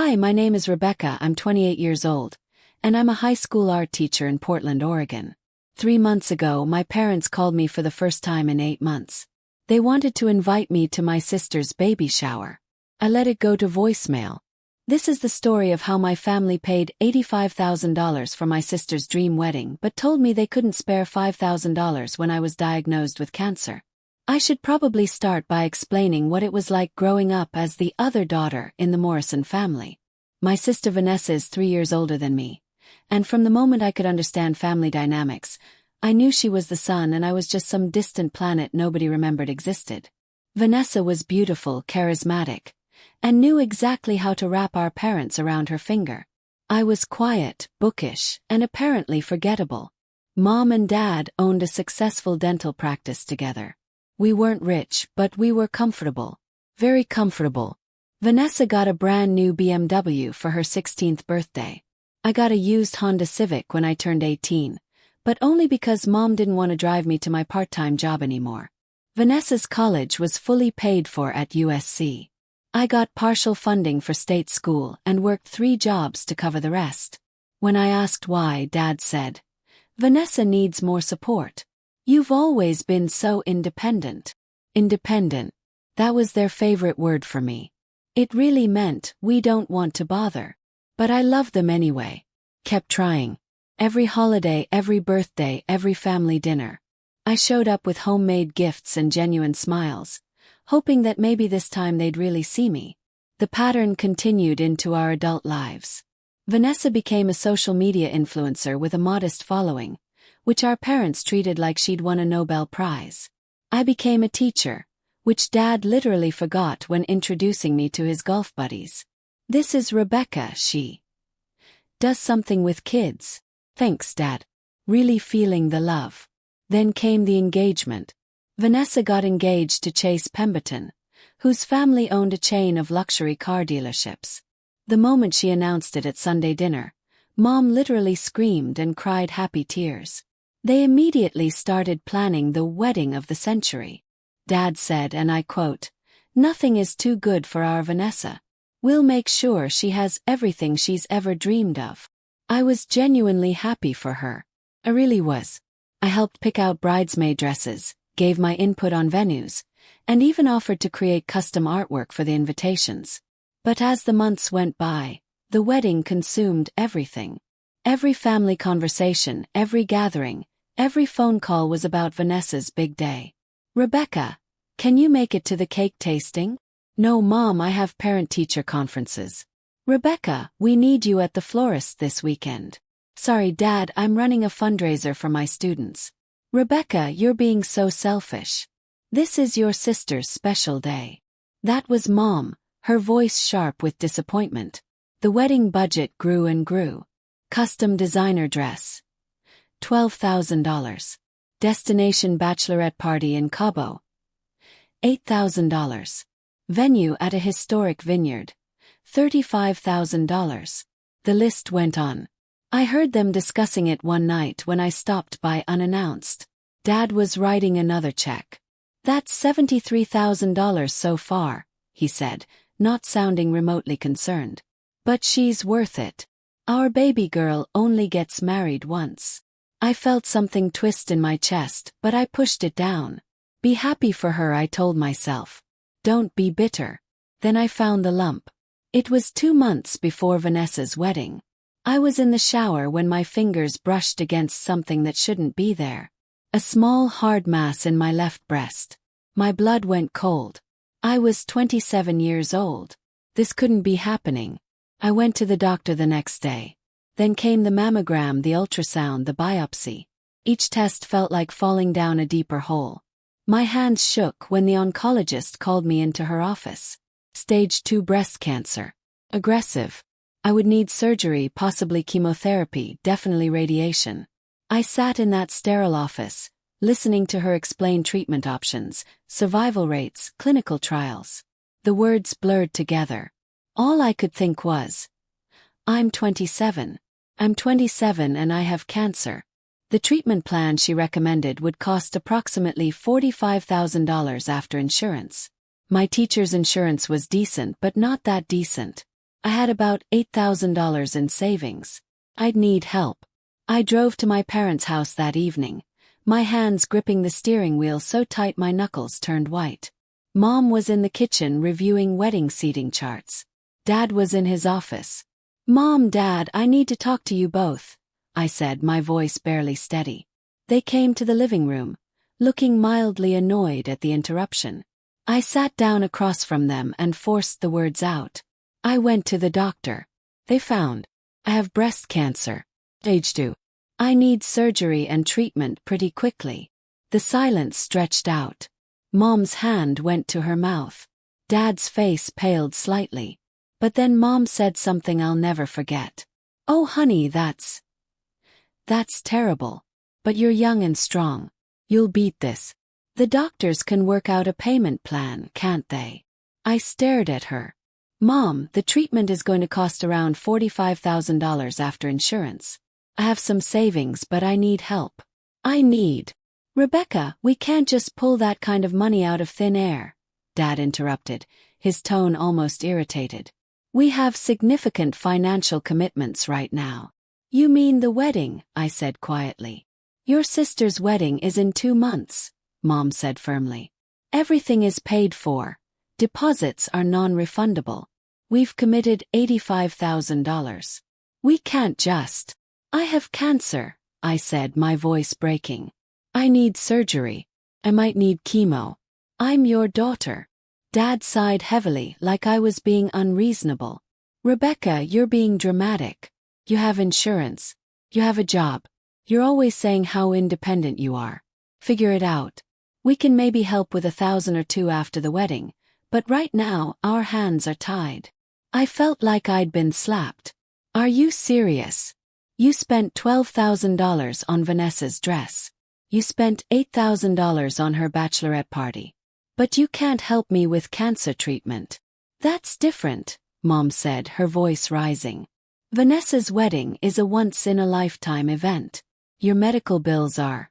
Hi, my name is Rebecca, I'm 28 years old, and I'm a high school art teacher in Portland, Oregon. 3 months ago, my parents called me for the first time in 8 months. They wanted to invite me to my sister's baby shower. I let it go to voicemail. This is the story of how my family paid $85,000 for my sister's dream wedding but told me they couldn't spare $5,000 when I was diagnosed with cancer. I should probably start by explaining what it was like growing up as the other daughter in the Morrison family. My sister Vanessa is 3 years older than me, and from the moment I could understand family dynamics, I knew she was the son and I was just some distant planet nobody remembered existed. Vanessa was beautiful, charismatic, and knew exactly how to wrap our parents around her finger. I was quiet, bookish, and apparently forgettable. Mom and Dad owned a successful dental practice together. We weren't rich, but we were comfortable. Very comfortable. Vanessa got a brand new BMW for her 16th birthday. I got a used Honda Civic when I turned 18, but only because Mom didn't want to drive me to my part-time job anymore. Vanessa's college was fully paid for at USC. I got partial funding for state school and worked 3 jobs to cover the rest. When I asked why, Dad said, "Vanessa needs more support. You've always been so independent." Independent. That was their favorite word for me. It really meant we don't want to bother. But I loved them anyway. Kept trying. Every holiday, every birthday, every family dinner. I showed up with homemade gifts and genuine smiles, hoping that maybe this time they'd really see me. The pattern continued into our adult lives. Vanessa became a social media influencer with a modest following, which our parents treated like she'd won a Nobel Prize. I became a teacher, which Dad literally forgot when introducing me to his golf buddies. "This is Rebecca, she does something with kids." "Thanks, Dad." Really feeling the love. Then came the engagement. Vanessa got engaged to Chase Pemberton, whose family owned a chain of luxury car dealerships. The moment she announced it at Sunday dinner, Mom literally screamed and cried happy tears. They immediately started planning the wedding of the century. Dad said, and I quote, "Nothing is too good for our Vanessa. We'll make sure she has everything she's ever dreamed of." I was genuinely happy for her. I really was. I helped pick out bridesmaid dresses, gave my input on venues, and even offered to create custom artwork for the invitations. But as the months went by, the wedding consumed everything. Every family conversation, every gathering, every phone call was about Vanessa's big day. "Rebecca, can you make it to the cake tasting?" "No, Mom, I have parent-teacher conferences." "Rebecca, we need you at the florist this weekend." "Sorry, Dad, I'm running a fundraiser for my students." "Rebecca, you're being so selfish. This is your sister's special day." That was Mom, her voice sharp with disappointment. The wedding budget grew and grew. Custom designer dress, $12,000. Destination bachelorette party in Cabo, $8,000. Venue at a historic vineyard, $35,000. The list went on. I heard them discussing it one night when I stopped by unannounced. Dad was writing another check. "That's $73,000 so far," he said, not sounding remotely concerned. "But she's worth it. Our baby girl only gets married once." I felt something twist in my chest, but I pushed it down. Be happy for her, I told myself. Don't be bitter. Then I found the lump. It was 2 months before Vanessa's wedding. I was in the shower when my fingers brushed against something that shouldn't be there. A small hard mass in my left breast. My blood went cold. I was 27 years old. This couldn't be happening. I went to the doctor the next day. Then came the mammogram, the ultrasound, the biopsy. Each test felt like falling down a deeper hole. My hands shook when the oncologist called me into her office. Stage 2 breast cancer. Aggressive. I would need surgery, possibly chemotherapy, definitely radiation. I sat in that sterile office, listening to her explain treatment options, survival rates, clinical trials. The words blurred together. All I could think was, I'm 27 and I have cancer. The treatment plan she recommended would cost approximately $45,000 after insurance. My teacher's insurance was decent, but not that decent. I had about $8,000 in savings. I'd need help. I drove to my parents' house that evening, my hands gripping the steering wheel so tight my knuckles turned white. Mom was in the kitchen reviewing wedding seating charts. Dad was in his office. "Mom, Dad, I need to talk to you both," I said, my voice barely steady. They came to the living room, looking mildly annoyed at the interruption. I sat down across from them and forced the words out. "I went to the doctor. They found I have breast cancer. Stage 2. I need surgery and treatment pretty quickly." The silence stretched out. Mom's hand went to her mouth. Dad's face paled slightly. But then Mom said something I'll never forget. "Oh honey, that's terrible. But you're young and strong. You'll beat this. The doctors can work out a payment plan, can't they?" I stared at her. "Mom, the treatment is going to cost around $45,000 after insurance. I have some savings, but I need help. Rebecca, we can't just pull that kind of money out of thin air," Dad interrupted, his tone almost irritated. "We have significant financial commitments right now." "You mean the wedding?" I said quietly. "Your sister's wedding is in 2 months," Mom said firmly. "Everything is paid for. Deposits are non-refundable. We've committed $85,000. We can't just." "I have cancer," I said, my voice breaking. "I need surgery. I might need chemo. I'm your daughter." Dad sighed heavily, like I was being unreasonable. "Rebecca, you're being dramatic. You have insurance. You have a job. You're always saying how independent you are. Figure it out. We can maybe help with $1,000 or $2,000 after the wedding, but right now our hands are tied." I felt like I'd been slapped. "Are you serious? You spent $12,000 on Vanessa's dress. You spent $8,000 on her bachelorette party. But you can't help me with cancer treatment." "That's different," Mom said, her voice rising. "Vanessa's wedding is a once-in-a-lifetime event. Your medical bills are,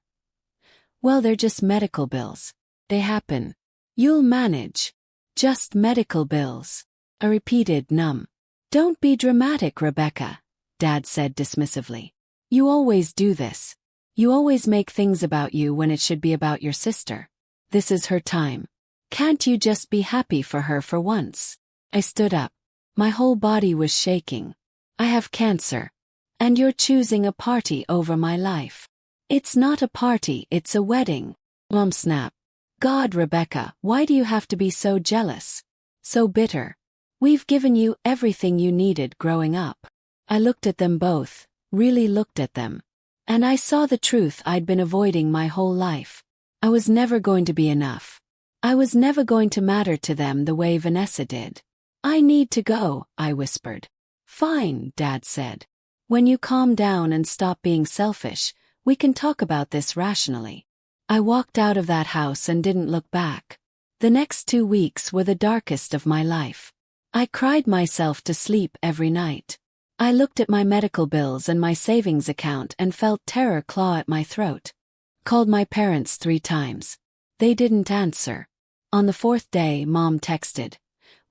well, they're just medical bills. They happen. You'll manage. Just medical bills." I repeated, numb. "Don't be dramatic, Rebecca," Dad said dismissively. "You always do this. You always make things about you when it should be about your sister. This is her time. Can't you just be happy for her for once?" I stood up. My whole body was shaking. "I have cancer. And you're choosing a party over my life." "It's not a party, it's a wedding." Mom snapped. "God, Rebecca, why do you have to be so jealous? So bitter? We've given you everything you needed growing up." I looked at them both, really looked at them. And I saw the truth I'd been avoiding my whole life. I was never going to be enough. I was never going to matter to them the way Vanessa did. "I need to go," I whispered. "Fine," Dad said. "When you calm down and stop being selfish, we can talk about this rationally." I walked out of that house and didn't look back. The next 2 weeks were the darkest of my life. I cried myself to sleep every night. I looked at my medical bills and my savings account and felt terror claw at my throat. Called my parents 3 times. They didn't answer. On the 4th day, Mom texted,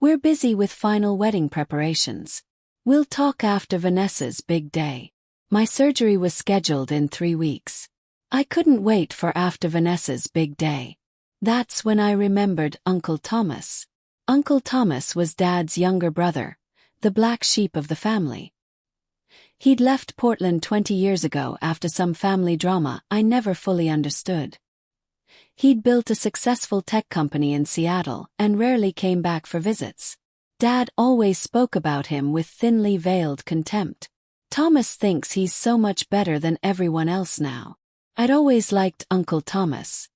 "We're busy with final wedding preparations. We'll talk after Vanessa's big day." My surgery was scheduled in 3 weeks. I couldn't wait for after Vanessa's big day. That's when I remembered Uncle Thomas. Uncle Thomas was Dad's younger brother, the black sheep of the family. He'd left Portland 20 years ago after some family drama I never fully understood. He'd built a successful tech company in Seattle and rarely came back for visits. Dad always spoke about him with thinly veiled contempt. "Thomas thinks he's so much better than everyone else now." I'd always liked Uncle Thomas.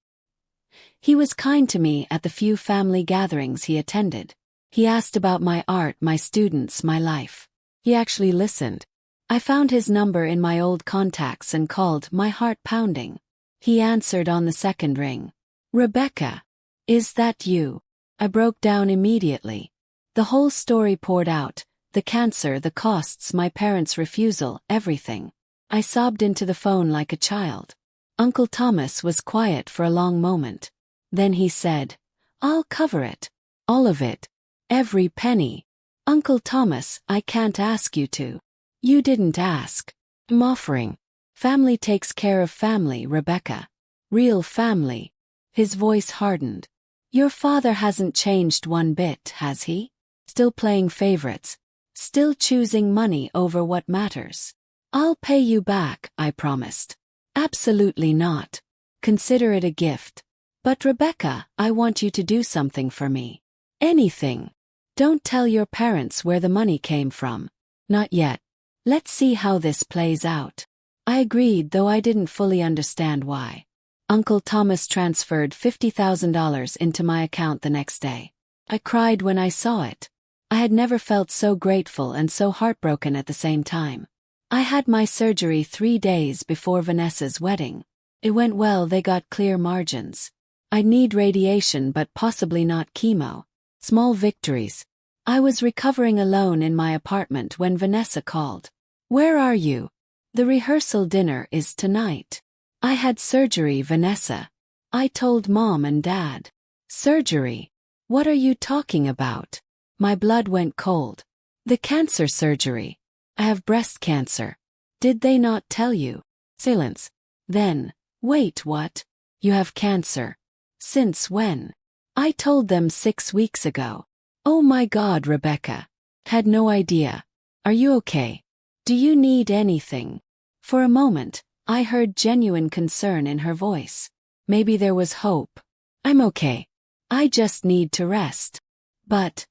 He was kind to me at the few family gatherings he attended. He asked about my art, my students, my life. He actually listened. I found his number in my old contacts and called, my heart pounding. He answered on the 2nd ring. "Rebecca, is that you?" I broke down immediately. The whole story poured out, the cancer, the costs, my parents' refusal, everything. I sobbed into the phone like a child. Uncle Thomas was quiet for a long moment. Then he said, "I'll cover it. All of it. Every penny." Uncle Thomas, I can't ask you to. You didn't ask. I'm offering. Family takes care of family, Rebecca. Real family. His voice hardened. Your father hasn't changed one bit, has he? Still playing favorites. Still choosing money over what matters. I'll pay you back, I promised. Absolutely not. Consider it a gift. But Rebecca, I want you to do something for me. Anything. Don't tell your parents where the money came from. Not yet. Let's see how this plays out. I agreed, though I didn't fully understand why. Uncle Thomas transferred $50,000 into my account the next day. I cried when I saw it. I had never felt so grateful and so heartbroken at the same time. I had my surgery 3 days before Vanessa's wedding. It went well, they got clear margins. I'd need radiation but possibly not chemo. Small victories. I was recovering alone in my apartment when Vanessa called. Where are you? The rehearsal dinner is tonight. I had surgery, Vanessa. I told Mom and Dad. Surgery? What are you talking about? My blood went cold. The cancer surgery. I have breast cancer. Did they not tell you? Silence. Then, wait, what? You have cancer. Since when? I told them 6 weeks ago. Oh my God, Rebecca. Had no idea. Are you okay? Do you need anything? For a moment, I heard genuine concern in her voice. Maybe there was hope. I'm okay. I just need to rest. But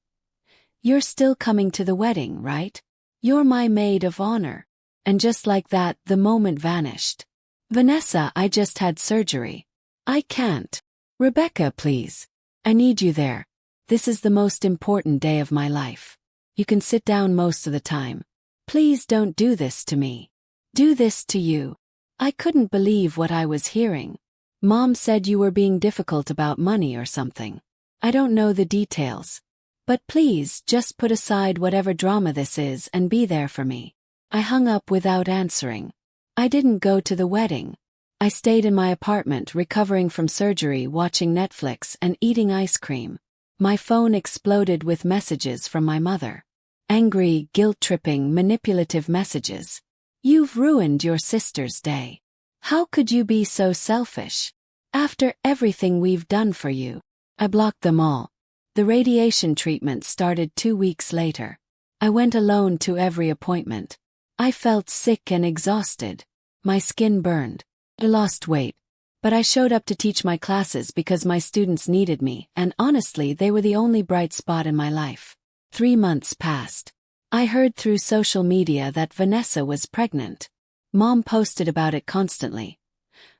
you're still coming to the wedding, right? You're my maid of honor. And just like that, the moment vanished. Vanessa, I just had surgery. I can't. Rebecca, please. I need you there. This is the most important day of my life. You can sit down most of the time. Please don't do this to me. Do this to you. I couldn't believe what I was hearing. Mom said you were being difficult about money or something. I don't know the details. But please, just put aside whatever drama this is and be there for me. I hung up without answering. I didn't go to the wedding. I stayed in my apartment recovering from surgery, watching Netflix and eating ice cream. My phone exploded with messages from my mother. Angry, guilt-tripping, manipulative messages. You've ruined your sister's day. How could you be so selfish? After everything we've done for you. I blocked them all. The radiation treatment started 2 weeks later. I went alone to every appointment. I felt sick and exhausted. My skin burned. I lost weight. But I showed up to teach my classes because my students needed me, and honestly, they were the only bright spot in my life. 3 months passed. I heard through social media that Vanessa was pregnant. Mom posted about it constantly.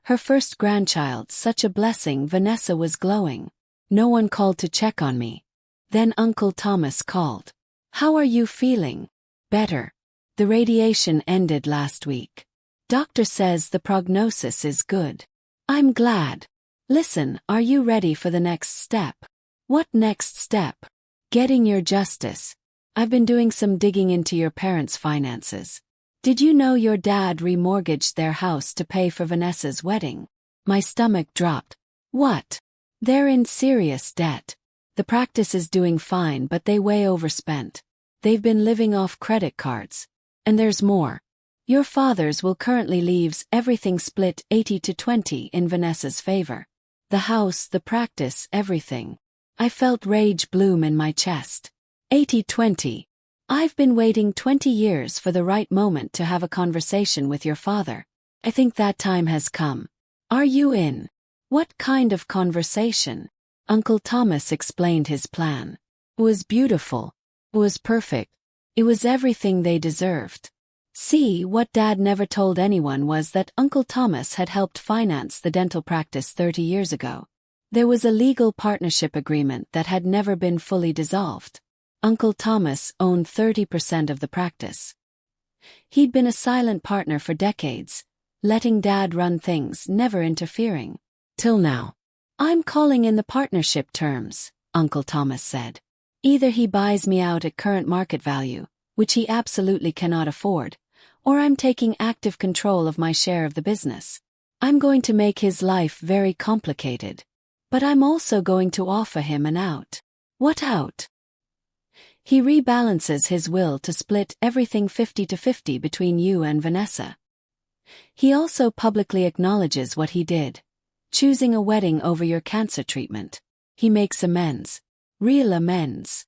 Her first grandchild, such a blessing. Vanessa was glowing. No one called to check on me. Then Uncle Thomas called. How are you feeling? Better. The radiation ended last week. Doctor says the prognosis is good. I'm glad. Listen, are you ready for the next step? What next step? Getting your justice. I've been doing some digging into your parents' finances. Did you know your dad remortgaged their house to pay for Vanessa's wedding? My stomach dropped. What? They're in serious debt. The practice is doing fine, but they way overspent. They've been living off credit cards. And there's more. Your father's will currently leaves everything split 80-20 in Vanessa's favor. The house, the practice, everything. I felt rage bloom in my chest. 80-20. I've been waiting 20 years for the right moment to have a conversation with your father. I think that time has come. Are you in? What kind of conversation? Uncle Thomas explained his plan. It was beautiful. It was perfect. It was everything they deserved. See, what Dad never told anyone was that Uncle Thomas had helped finance the dental practice 30 years ago. There was a legal partnership agreement that had never been fully dissolved. Uncle Thomas owned 30% of the practice. He'd been a silent partner for decades, letting Dad run things, never interfering. Till now. I'm calling in the partnership terms, Uncle Thomas said. Either he buys me out at current market value, which he absolutely cannot afford, or I'm taking active control of my share of the business. I'm going to make his life very complicated. But I'm also going to offer him an out. What out? He rebalances his will to split everything 50-50 between you and Vanessa. He also publicly acknowledges what he did, choosing a wedding over your cancer treatment. He makes amends. Real amends.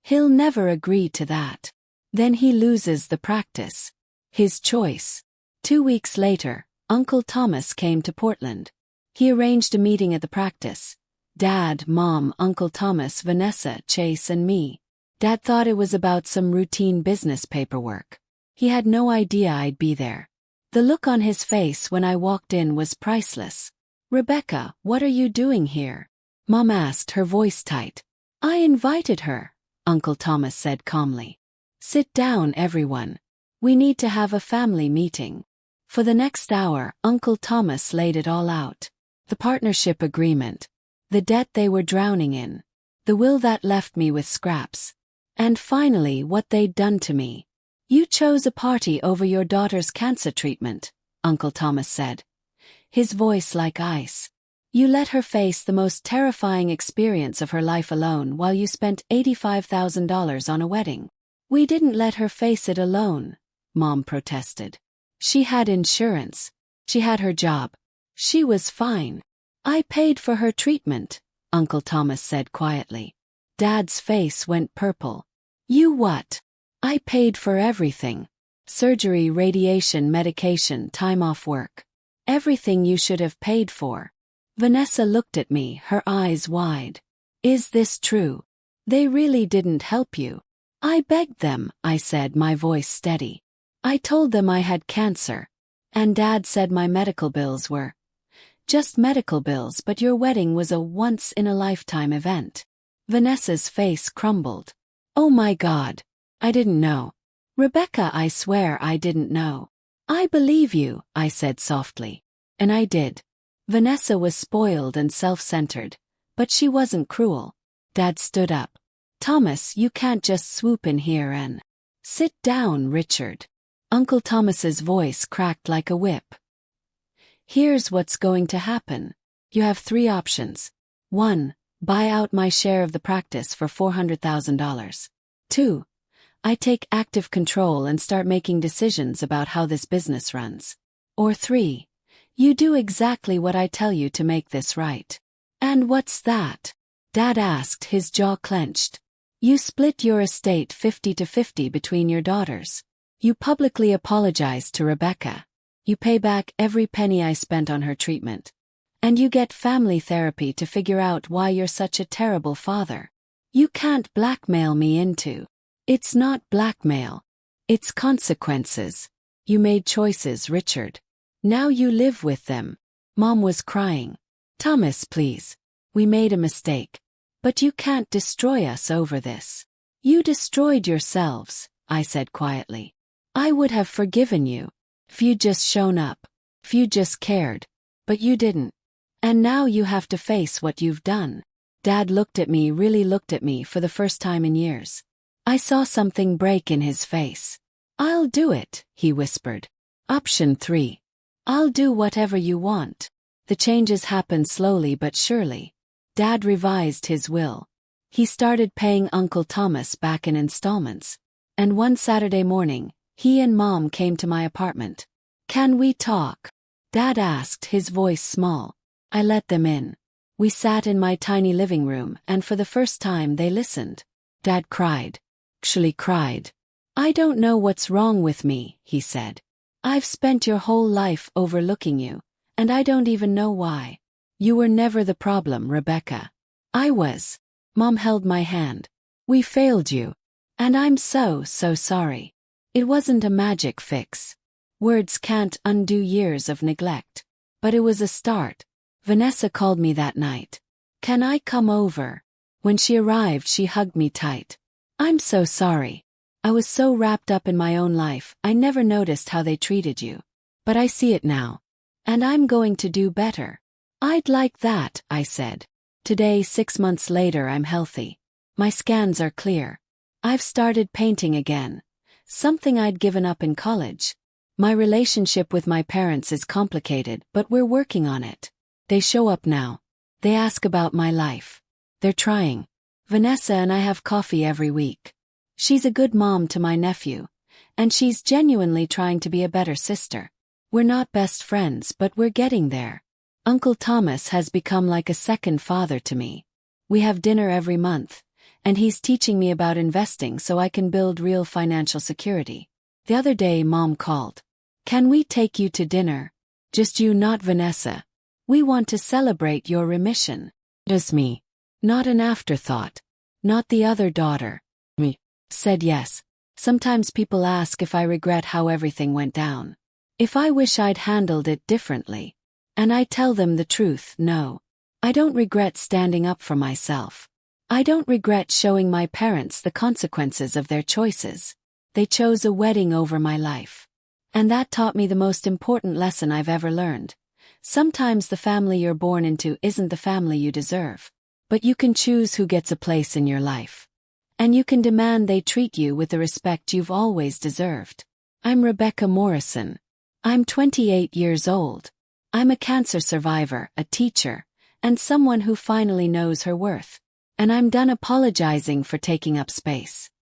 He'll never agree to that. Then he loses the practice. His choice. 2 weeks later, Uncle Thomas came to Portland. He arranged a meeting at the practice. Dad, Mom, Uncle Thomas, Vanessa, Chase, and me. Dad thought it was about some routine business paperwork. He had no idea I'd be there. The look on his face when I walked in was priceless. "Rebecca, what are you doing here?" Mom asked, her voice tight. "I invited her," Uncle Thomas said calmly. "Sit down, everyone. We need to have a family meeting." For the next hour, Uncle Thomas laid it all out. The partnership agreement. The debt they were drowning in. The will that left me with scraps. And finally, what they'd done to me. "You chose a party over your daughter's cancer treatment," Uncle Thomas said, his voice like ice. "You let her face the most terrifying experience of her life alone while you spent $85,000 on a wedding." "We didn't let her face it alone," Mom protested. "She had insurance. She had her job. She was fine. I paid for her treatment," Uncle Thomas said quietly. Dad's face went purple. "You what?" "I paid for everything. Surgery, radiation, medication, time off work. Everything you should have paid for." Vanessa looked at me, her eyes wide. "Is this true? They really didn't help you?" "I begged them," I said, my voice steady. "I told them I had cancer. And Dad said my medical bills were just medical bills, but your wedding was a once-in-a-lifetime event." Vanessa's face crumbled. "Oh my God. I didn't know. Rebecca, I swear I didn't know." "I believe you," I said softly. And I did. Vanessa was spoiled and self-centered, but she wasn't cruel. Dad stood up. "Thomas, you can't just swoop in here and—" "Sit down, Richard." Uncle Thomas's voice cracked like a whip. "Here's what's going to happen. You have 3 options. 1. Buy out my share of the practice for $400,000. 2. I take active control and start making decisions about how this business runs. Or 3. You do exactly what I tell you to make this right." "And what's that?" Dad asked, his jaw clenched. "You split your estate 50-50 between your daughters. You publicly apologize to Rebecca. You pay back every penny I spent on her treatment. And you get family therapy to figure out why you're such a terrible father. You can't blackmail me into—" "It's not blackmail. It's consequences. You made choices, Richard. Now you live with them." Mom was crying. "Thomas, please. We made a mistake. But you can't destroy us over this." "You destroyed yourselves," I said quietly. "I would have forgiven you. If you'd just shown up. If you just cared. But you didn't. And now you have to face what you've done." Dad looked at me, really looked at me for the first time in years. I saw something break in his face. "I'll do it," he whispered. Option 3. "I'll do whatever you want." The changes happened slowly but surely. Dad revised his will. He started paying Uncle Thomas back in installments. And one Saturday morning, he and Mom came to my apartment. "Can we talk?" Dad asked, his voice small. I let them in. We sat in my tiny living room, and for the first time they listened. Dad cried. Actually cried. "I don't know what's wrong with me," he said. "I've spent your whole life overlooking you, and I don't even know why. You were never the problem, Rebecca. I was." Mom held my hand. "We failed you. And I'm so sorry. It wasn't a magic fix. Words can't undo years of neglect. But it was a start." Vanessa called me that night. "Can I come over?" When she arrived, she hugged me tight. "I'm so sorry. I was so wrapped up in my own life, I never noticed how they treated you. But I see it now. And I'm going to do better." "I'd like that," I said. Today, 6 months later, I'm healthy. My scans are clear. I've started painting again. Something I'd given up in college. My relationship with my parents is complicated, but we're working on it. They show up now. They ask about my life. They're trying. Vanessa and I have coffee every week. She's a good mom to my nephew, and she's genuinely trying to be a better sister. We're not best friends, but we're getting there. Uncle Thomas has become like a second father to me. We have dinner every month, and he's teaching me about investing so I can build real financial security. The other day Mom called. Can we take you to dinner? Just you, not Vanessa. We want to celebrate your remission. Just me. Not an afterthought. Not the other daughter. Me. Said yes. Sometimes people ask if I regret how everything went down. If I wish I'd handled it differently. And I tell them the truth, no. I don't regret standing up for myself. I don't regret showing my parents the consequences of their choices. They chose a wedding over my life. And that taught me the most important lesson I've ever learned. Sometimes the family you're born into isn't the family you deserve. But you can choose who gets a place in your life. And you can demand they treat you with the respect you've always deserved. I'm Rebecca Morrison. I'm 28 years old. I'm a cancer survivor, a teacher, and someone who finally knows her worth. And I'm done apologizing for taking up space.